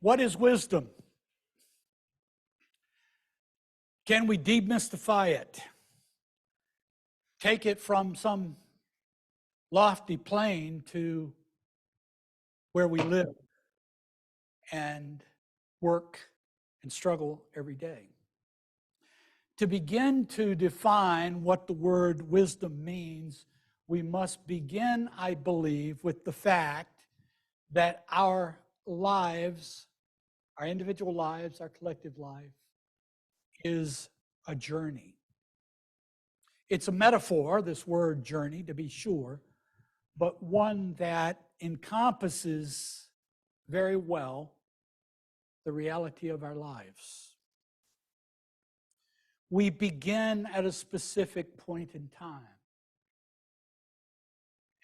What is wisdom? Can we demystify it? Take it from some lofty plane to where we live and work and struggle every day. To begin to define what the word wisdom means, we must begin, I believe, with the fact that our lives, our individual lives, our collective life, is a journey. It's a metaphor, this word journey, to be sure, but one that encompasses very well the reality of our lives. We begin at a specific point in time,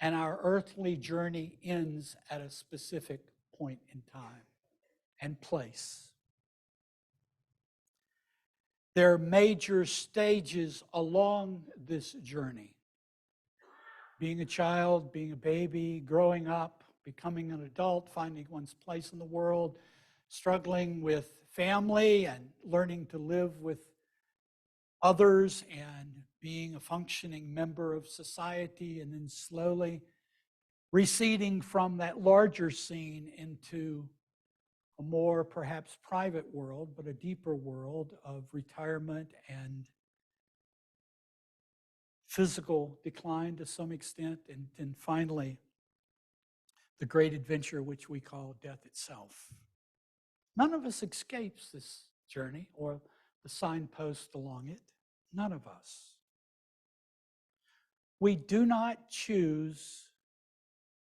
and our earthly journey ends at a specific point in time and place. There are major stages along this journey. Being a child, being a baby, growing up, becoming an adult, finding one's place in the world, struggling with family and learning to live with others and being a functioning member of society, and then slowly receding from that larger scene into a more perhaps private world, but a deeper world of retirement and physical decline to some extent, and then finally the great adventure which we call death itself. None of us escapes this journey or the signpost along it. None of us. We do not choose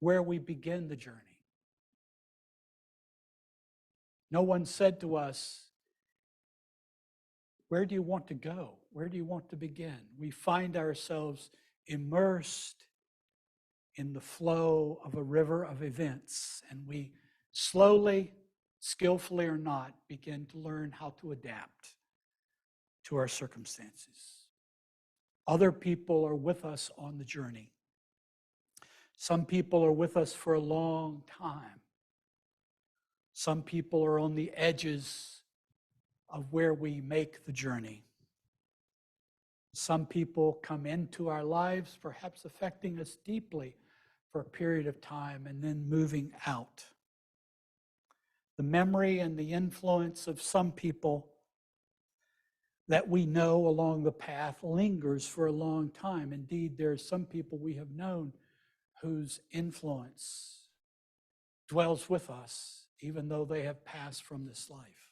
where we begin the journey. No one said to us, where do you want to go? Where do you want to begin? We find ourselves immersed in the flow of a river of events, and we slowly, skillfully or not, begin to learn how to adapt to our circumstances. Other people are with us on the journey. Some people are with us for a long time. Some people are on the edges of where we make the journey. Some people come into our lives, perhaps affecting us deeply for a period of time and then moving out. The memory and the influence of some people that we know along the path lingers for a long time. Indeed, there are some people we have known whose influence dwells with us, even though they have passed from this life.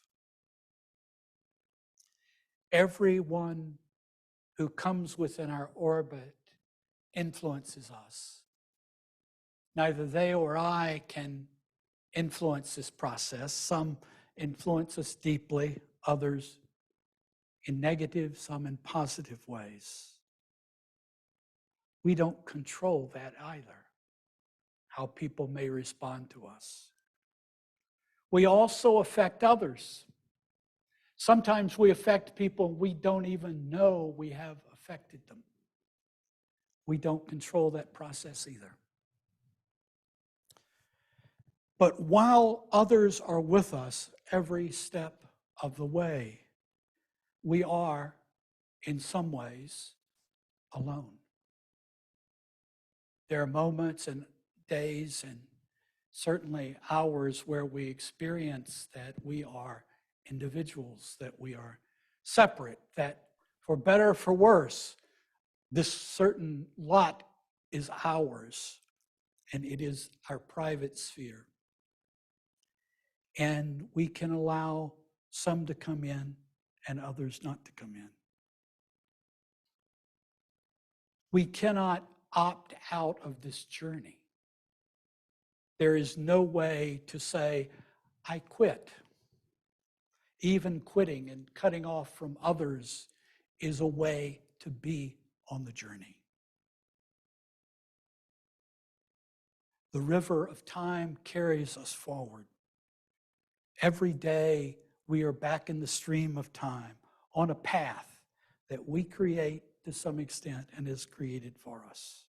Everyone who comes within our orbit influences us. Neither they or I can influence this process. Some influence us deeply, others in negative, some in positive ways. We don't control that either, how people may respond to us. We also affect others. Sometimes we affect people we don't even know we have affected them. We don't control that process either. But while others are with us every step of the way, we are, in some ways, alone. There are moments and days and certainly hours where we experience that we are individuals, that we are separate, that for better or for worse, this certain lot is ours, and it is our private sphere. And we can allow some to come in and others not to come in. We cannot opt out of this journey. There is no way to say, I quit. Even quitting and cutting off from others is a way to be on the journey. The river of time carries us forward. Every day we are back in the stream of time on a path that we create to some extent and is created for us.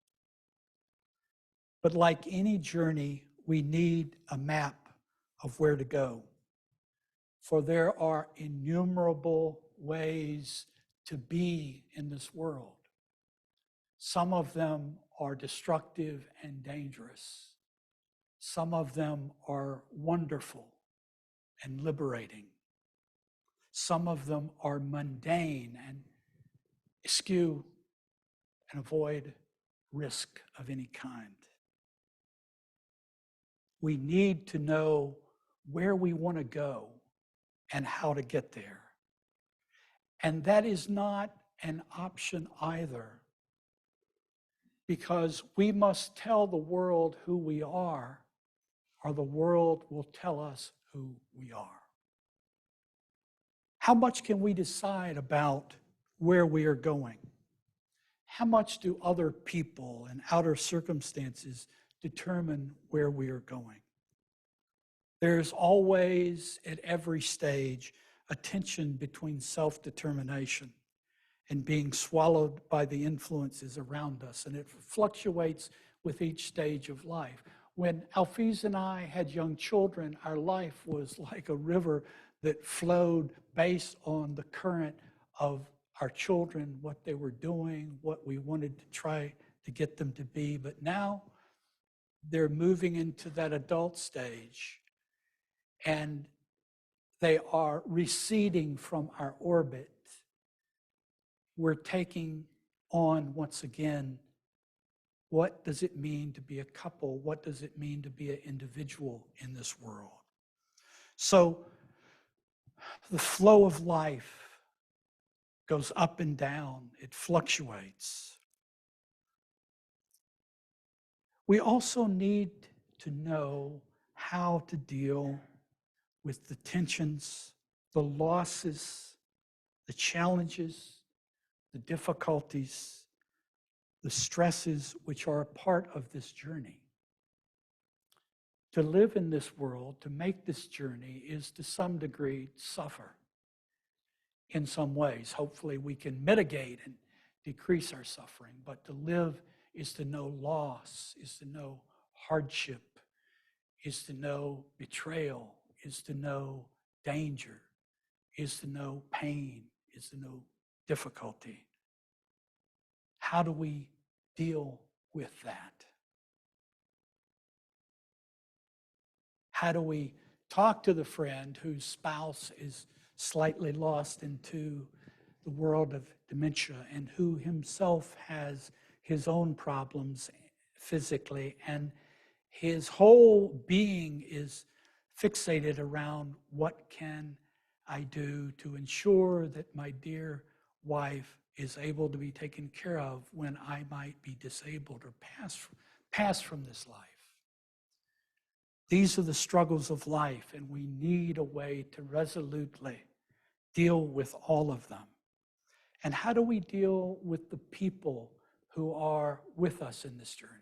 But like any journey, we need a map of where to go. For there are innumerable ways to be in this world. Some of them are destructive and dangerous. Some of them are wonderful and liberating. Some of them are mundane and eschew and avoid risk of any kind. We need to know where we want to go and how to get there. And that is not an option either, because we must tell the world who we are, or the world will tell us who we are. How much can we decide about where we are going? How much do other people and outer circumstances determine where we are going? There's always, at every stage, a tension between self-determination and being swallowed by the influences around us, and it fluctuates with each stage of life. When Alphys and I had young children, our life was like a river that flowed based on the current of our children, what they were doing, what we wanted to try to get them to be. But now they're moving into that adult stage, and they are receding from our orbit. We're taking on, once again, what does it mean to be a couple? What does it mean to be an individual in this world? So the flow of life goes up and down. It fluctuates. We also need to know how to deal with the tensions, the losses, the challenges, the difficulties, the stresses which are a part of this journey. To live in this world, to make this journey, is to some degree suffer in some ways. Hopefully we can mitigate and decrease our suffering, but to live is to know loss, is to know hardship, is to know betrayal, is to know danger, is to know pain, is to know difficulty. How do we deal with that? How do we talk to the friend whose spouse is slightly lost into the world of dementia and who himself has his own problems physically, and his whole being is fixated around what can I do to ensure that my dear wife is able to be taken care of when I might be disabled or pass from this life. These are the struggles of life, and we need a way to resolutely deal with all of them. And how do we deal with the people who are with us in this journey?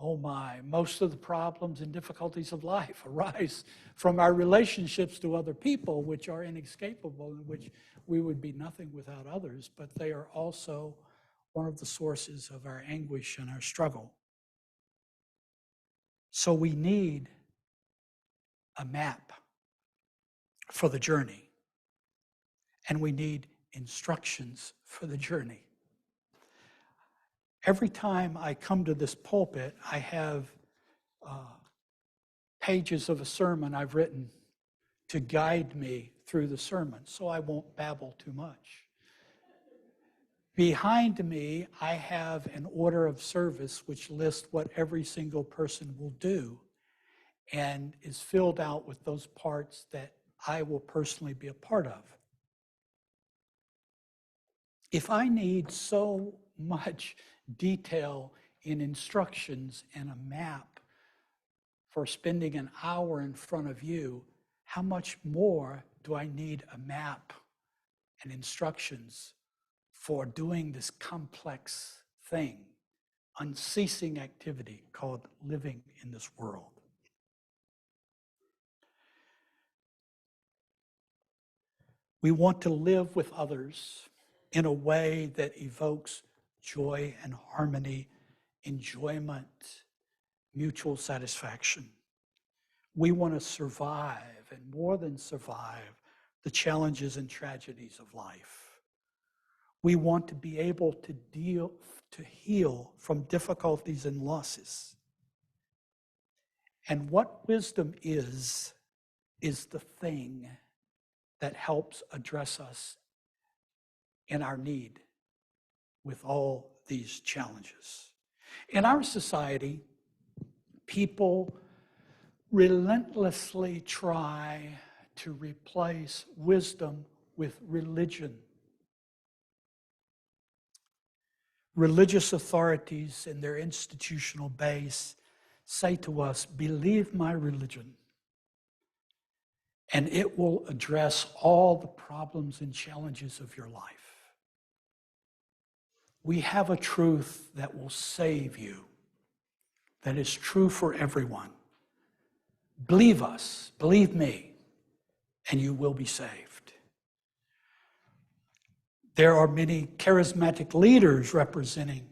Oh my, most of the problems and difficulties of life arise from our relationships to other people, which are inescapable, in which we would be nothing without others, but they are also one of the sources of our anguish and our struggle. So we need a map for the journey, and we need instructions for the journey. Every time I come to this pulpit, I have pages of a sermon I've written to guide me through the sermon, so I won't babble too much. Behind me, I have an order of service which lists what every single person will do and is filled out with those parts that I will personally be a part of. If I need so much detail in instructions and a map for spending an hour in front of you, how much more do I need a map and instructions for doing this complex thing, unceasing activity called living in this world? We want to live with others in a way that evokes joy and harmony, enjoyment, mutual satisfaction. We want to survive and more than survive the challenges and tragedies of life. We want to be able to heal from difficulties and losses. And what wisdom is the thing that helps address us in our need with all these challenges. In our society, people relentlessly try to replace wisdom with religion. Religious authorities in their institutional base say to us, believe my religion, and it will address all the problems and challenges of your life. We have a truth that will save you, that is true for everyone. Believe us, believe me, and you will be saved. There are many charismatic leaders representing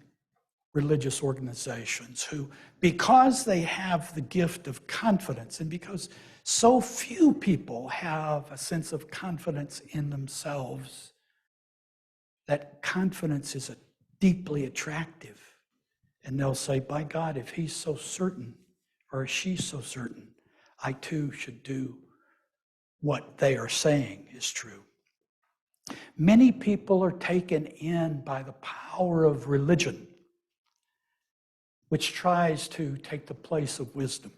religious organizations who, because they have the gift of confidence, and because so few people have a sense of confidence in themselves, that confidence is deeply attractive. And they'll say, by God, if he's so certain, or she's so certain, I too should do what they are saying is true. Many people are taken in by the power of religion, which tries to take the place of wisdom.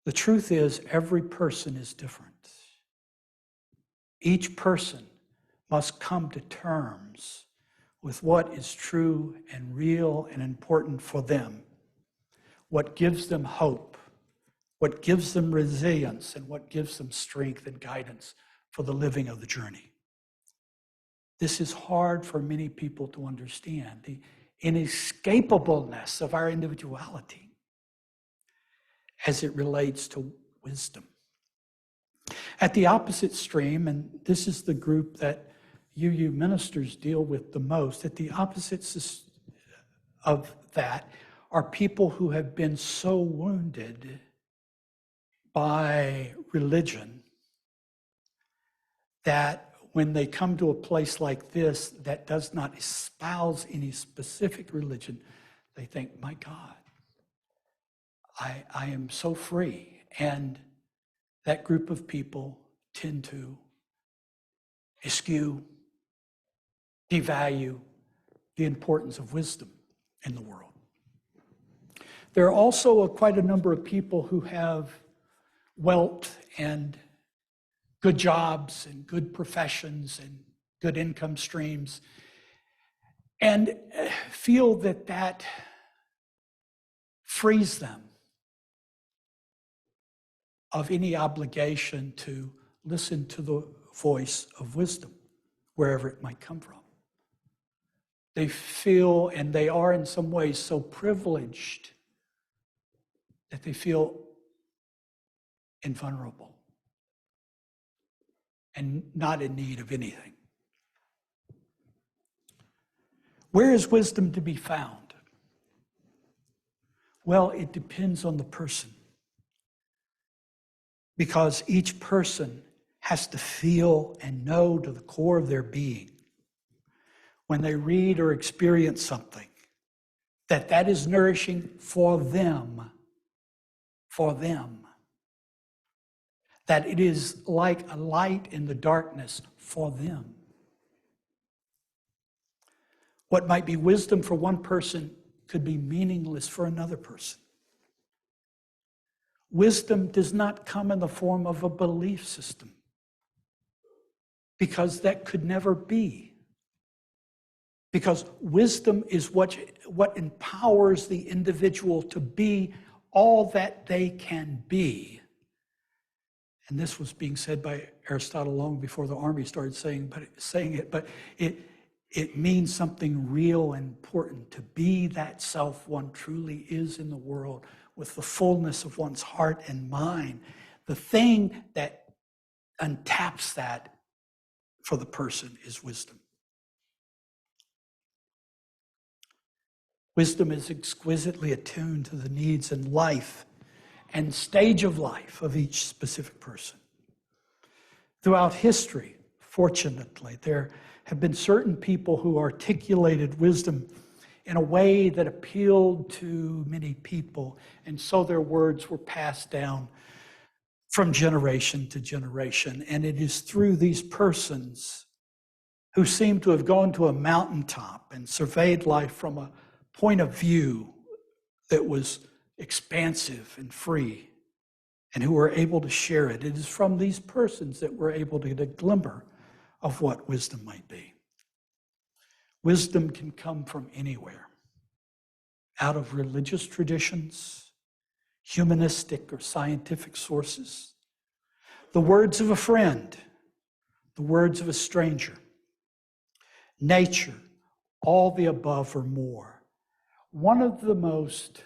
The truth is, every person is different. Each person must come to terms with what is true and real and important for them, what gives them hope, what gives them resilience, and what gives them strength and guidance for the living of the journey. This is hard for many people to understand, the inescapableness of our individuality as it relates to wisdom. At the opposite stream, and this is the group that UU ministers deal with the most, at the opposites of that are people who have been so wounded by religion that when they come to a place like this that does not espouse any specific religion, they think, my God, I am so free. And that group of people tend to eschew, devalue the importance of wisdom in the world. There are also quite a number of people who have wealth and good jobs and good professions and good income streams, and feel that frees them of any obligation to listen to the voice of wisdom, wherever it might come from. They feel, and they are in some ways so privileged, that they feel invulnerable and not in need of anything. Where is wisdom to be found? Well, it depends on the person, because each person has to feel and know to the core of their being, when they read or experience something, that is nourishing for them, that it is like a light in the darkness for them. What might be wisdom for one person could be meaningless for another person. Wisdom does not come in the form of a belief system, because that could never be. Because wisdom is what empowers the individual to be all that they can be. And this was being said by Aristotle long before the army started saying it, but it means something real and important, to be that self one truly is in the world, with the fullness of one's heart and mind. The thing that untaps that for the person is wisdom. Wisdom is exquisitely attuned to the needs in life and stage of life of each specific person. Throughout history, fortunately, there have been certain people who articulated wisdom in a way that appealed to many people, and so their words were passed down from generation to generation. And it is through these persons who seem to have gone to a mountaintop and surveyed life from a point of view that was expansive and free, and who were able to share it. It is from these persons that we're able to get a glimmer of what wisdom might be. Wisdom can come from anywhere, out of religious traditions, humanistic or scientific sources, the words of a friend, the words of a stranger, nature, all the above or more. One of the most,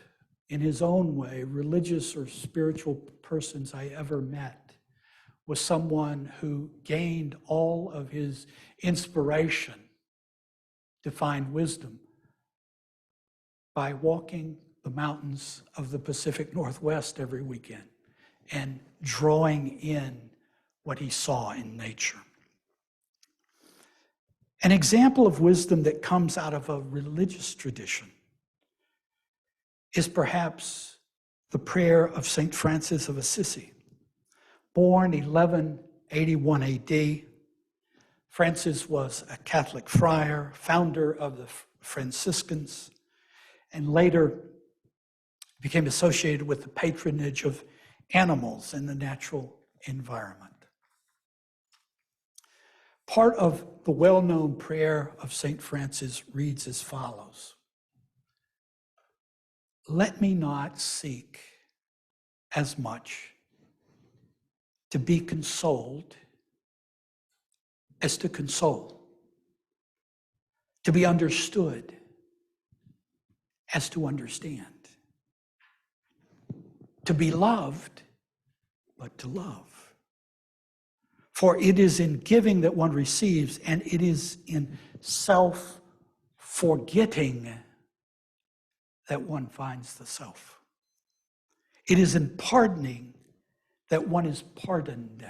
in his own way, religious or spiritual persons I ever met was someone who gained all of his inspiration to find wisdom by walking the mountains of the Pacific Northwest every weekend and drawing in what he saw in nature. An example of wisdom that comes out of a religious tradition is perhaps the prayer of St. Francis of Assisi. Born 1181 AD, Francis was a Catholic friar, founder of the Franciscans, and later became associated with the patronage of animals in the natural environment. Part of the well-known prayer of St. Francis reads as follows: "Let me not seek as much to be consoled as to console, to be understood as to understand, to be loved, but to love. For it is in giving that one receives, and it is in self-forgetting that one finds the self. It is in pardoning that one is pardoned.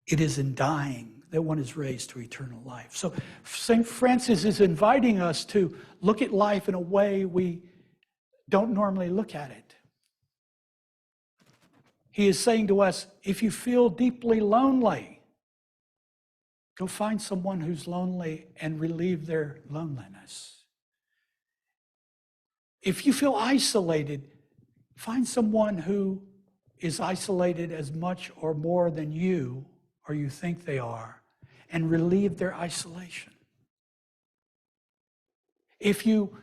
It is in dying that one is raised to eternal life." So St. Francis is inviting us to look at life in a way we don't normally look at it. He is saying to us, if you feel deeply lonely, go find someone who's lonely and relieve their loneliness. If you feel isolated, find someone who is isolated as much or more than you, or you think they are, and relieve their isolation. If you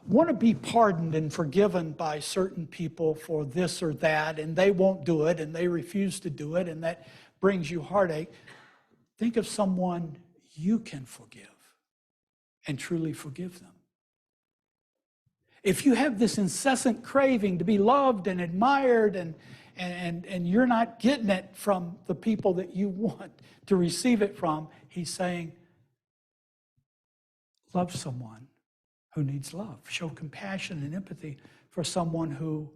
want to be pardoned and forgiven by certain people for this or that, and they won't do it, and they refuse to do it, and that brings you heartache, think of someone you can forgive and truly forgive them. If you have this incessant craving to be loved and admired, and you're not getting it from the people that you want to receive it from, he's saying, love someone who needs love. Show compassion and empathy for someone who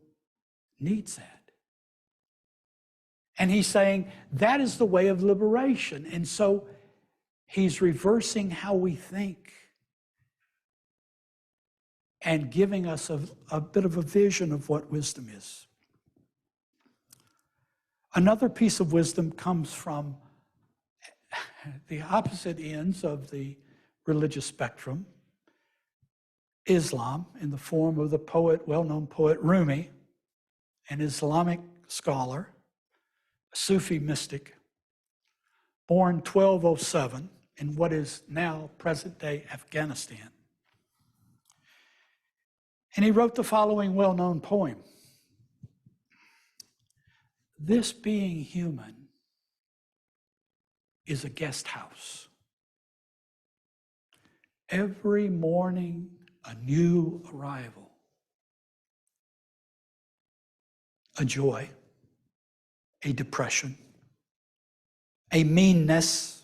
needs that. And he's saying that is the way of liberation. And so he's reversing how we think and giving us a bit of a vision of what wisdom is. Another piece of wisdom comes from the opposite ends of the religious spectrum, Islam, in the form of the poet, well-known poet Rumi, an Islamic scholar, a Sufi mystic, born 1207 in what is now present-day Afghanistan. And he wrote the following well-known poem: "This being human is a guest house. Every morning a new arrival, a joy, a depression, a meanness.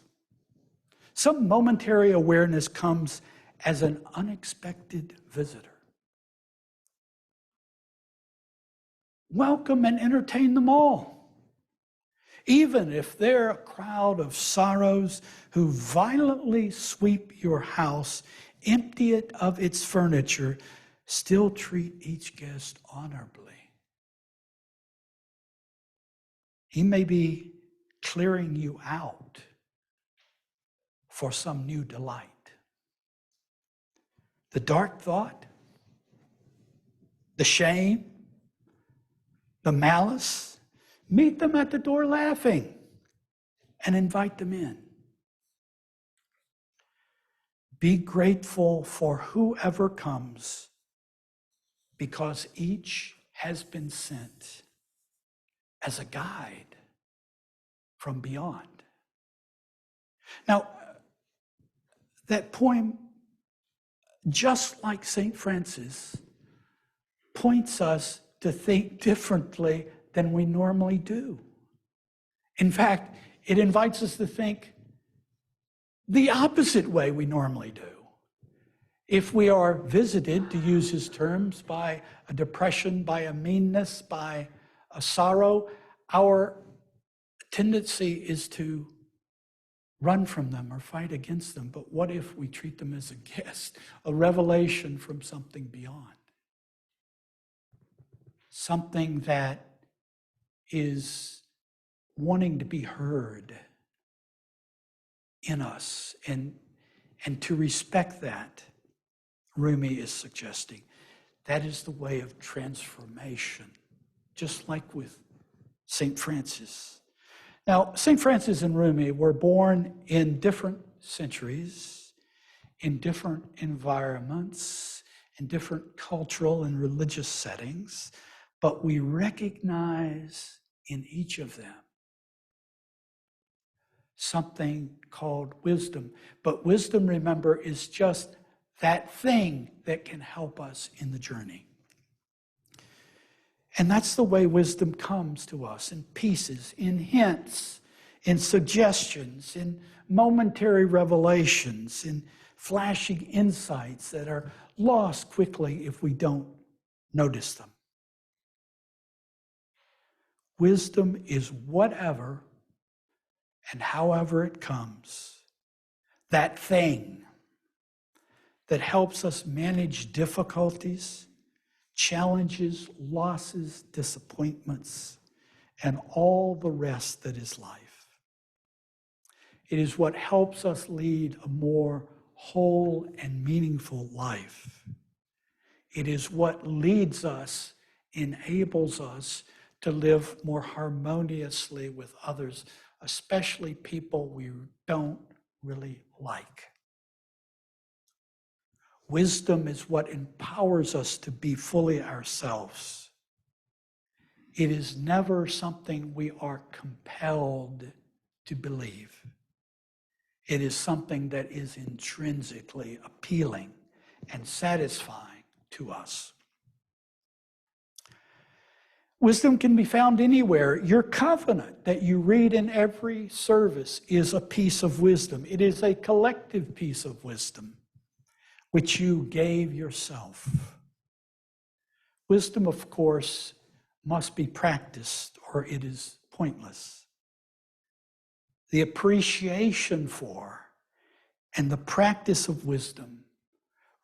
Some momentary awareness comes as an unexpected visitor. welcome and entertain them all. Even if they're a crowd of sorrows who violently sweep your house, empty it of its furniture, still treat each guest honorably. He may be clearing you out for some new delight. The dark thought, the shame, the malice, meet them at the door laughing and invite them in. Be grateful for whoever comes, because each has been sent as a guide from beyond. Now, that poem, just like St. Francis, points us to think differently than we normally do. In fact, it invites us to think the opposite way we normally do. If we are visited, to use his terms, by a depression, by a meanness, by a sorrow, our tendency is to run from them or fight against them. But what if we treat them as a guest, a revelation from something beyond? Something that is wanting to be heard in us, and to respect that, Rumi is suggesting. That is the way of transformation, just like with St. Francis. Now, St. Francis and Rumi were born in different centuries, in different environments, in different cultural and religious settings, but we recognize in each of them something called wisdom. But wisdom, remember, is just that thing that can help us in the journey. And that's the way wisdom comes to us, in pieces, in hints, in suggestions, in momentary revelations, in flashing insights that are lost quickly if we don't notice them. Wisdom is whatever and however it comes, that thing that helps us manage difficulties, challenges, losses, disappointments, and all the rest that is life. It is what helps us lead a more whole and meaningful life. It is what leads us, enables us to live more harmoniously with others, especially people we don't really like. Wisdom is what empowers us to be fully ourselves. It is never something we are compelled to believe. It is something that is intrinsically appealing and satisfying to us. Wisdom can be found anywhere. Your covenant that you read in every service is a piece of wisdom. It is a collective piece of wisdom, which you gave yourself. Wisdom, of course, must be practiced, or it is pointless. The appreciation for and the practice of wisdom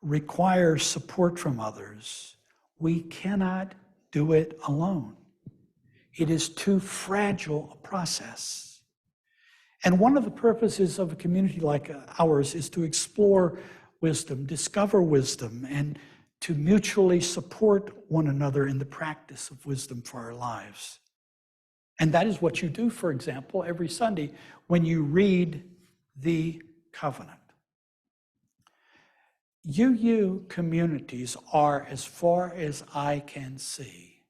requires support from others. We cannot do it alone. It is too fragile a process. And one of the purposes of a community like ours is to explore wisdom, discover wisdom, and to mutually support one another in the practice of wisdom for our lives. And that is what you do, for example, every Sunday when you read the covenant. UU communities are, as far as I can see,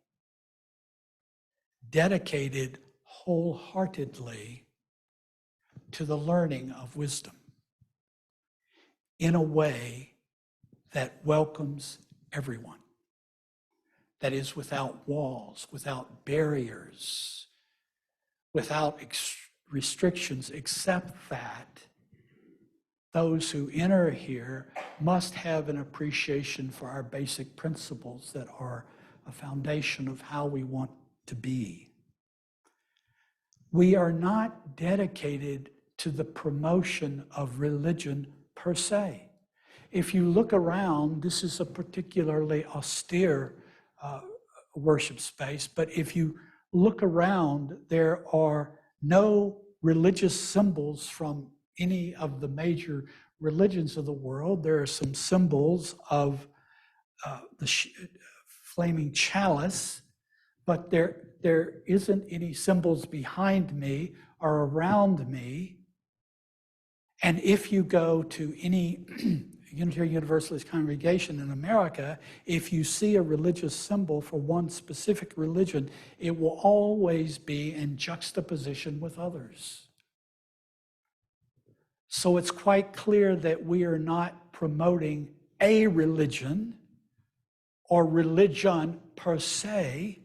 dedicated wholeheartedly to the learning of wisdom in a way that welcomes everyone, that is without walls, without barriers, without restrictions, except that those who enter here must have an appreciation for our basic principles that are the foundation of how we want to be. We are not dedicated to the promotion of religion per se. If you look around, this is a particularly austere worship space, but if you look around, there are no religious symbols from any of the major religions of the world. There are some symbols of the flaming chalice, but there isn't any symbols behind me or around me. And if you go to any Unitarian Universalist congregation in America, if you see a religious symbol for one specific religion, it will always be in juxtaposition with others. So it's quite clear that we are not promoting a religion or religion per se,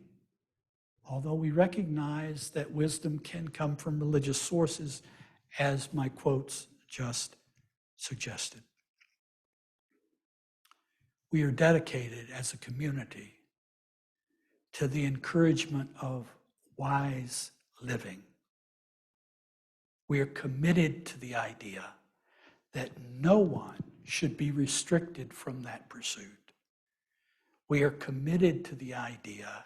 although we recognize that wisdom can come from religious sources, as my quotes just suggested. We are dedicated as a community to the encouragement of wise living. We are committed to the idea that no one should be restricted from that pursuit. We are committed to the idea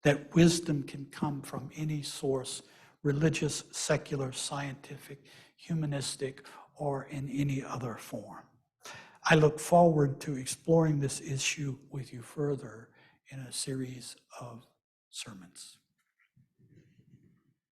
that wisdom can come from any source, religious, secular, scientific, humanistic, or in any other form. I look forward to exploring this issue with you further in a series of sermons.